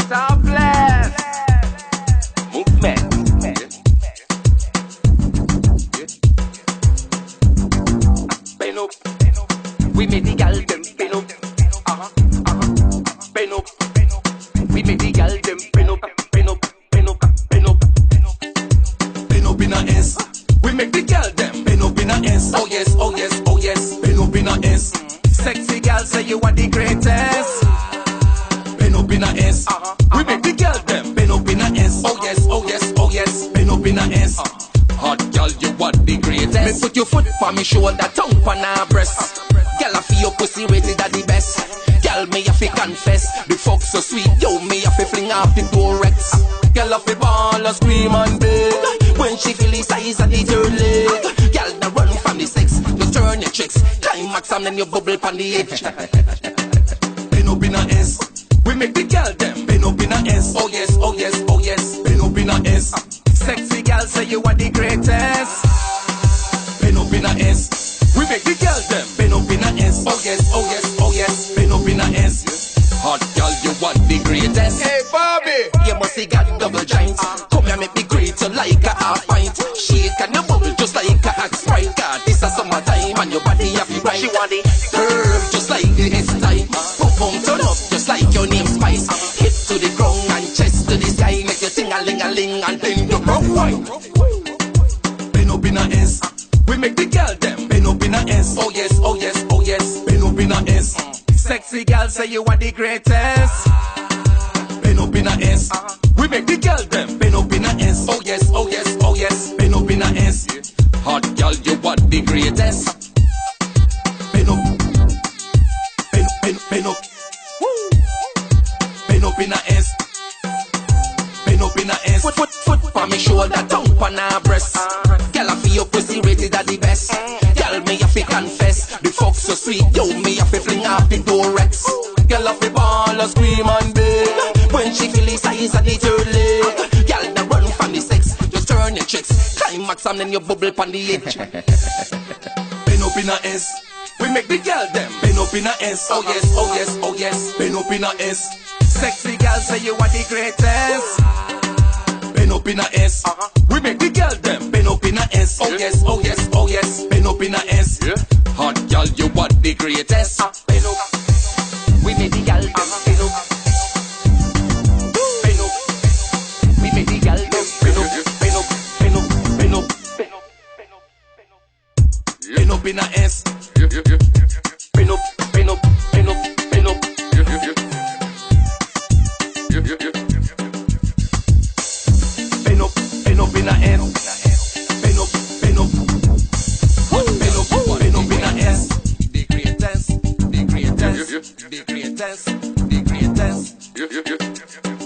Topless movement. Bend up. We make the gal them bend up. Bend up. We make the gal them bend up. Bend up. Bend up. Bend up. Bend up in a S. We make the gal them bend up in a S. Oh yes, oh yes, oh yes. Bend up in a S. Sexy gal say you are the greatest. Bend up in a S. We make the gal them bend up in a S. Oh yes, oh yes, oh yes. Bend up in a S. Hot gal, you are the greatest. Me put your foot for me shoulder, tongue for her breast. Gal, I feel your pussy rated at the best. Gal, me have to confess, the fuck so sweet. Yo, me have to fling off the Durex. Gal, have to ball and scream and beg when she feel the size of the third leg. Gal, now run from the sex, just turn your tricks. Climax and then you bubble on the edge. Bend up in a S. We make the gal them bend up in a S. Oh yes, oh yes, oh yes. Bend up in a S. Sexy gal say you are the greatest. Bend up in a S. We make the gal them bend up in a S. Oh yes, oh yes, oh yes. Bend up in a S. Hot gal, you want the greatest. Hey Bobby, you must see got double joints. Come here, make me great you like a half pint. Shake and you bubble just like a axe sprite. God, this is summertime and your body have you right. She want it curve just like the S-type. Pum turn up just like your name Spice. Hit to the ground and chest to the sky. Make you sing a ling and then you broke wine. Bend up in a S. We make the gal them bend up in a S. Oh yes, oh yes, oh yes. Bend up in a S. Sexy gal say you are the greatest. Bend up in a S. We make the gal them bend up in a S. Oh yes, oh yes, oh yes. Bend up in a S. Hot gal, you want the greatest. Bend up. Bend up. Woo. Bend up in a S. Bend up in a S. Foot for me shoulder, tongue for her breast. Gal, I feel your pussy rated at the best. Gal, me have to confess, the fuck so sweet. Yo, me have to fling off the Durex. Gal, have to ball and scream and beg when she feel the size of the third leg. Gal, now run from the sex, just turn your tricks. Climax and then you bubble on the edge. Bend up in a S. We make the gal them bend up in a S. Oh yes, oh yes, oh yes. Bend up in a S. Sexy gal say you are the greatest. Bend up in a S. We make the gal them bend up in a S. Oh yes, oh yes, oh yes. Bend up in a S. Hot gal, you want the greatest. Bend up. We make the gal them bend up. Bend up. We make the gal them bend up. Bend up. Bend up. Bend up. Bend up. Bend up in a S. Bend up. Bend up. Bend up. Bend up. Bend up in a S. Bend up. Bend up. Bend up. Bend up in a S. The greatest. The greatest. The greatest. The greatest.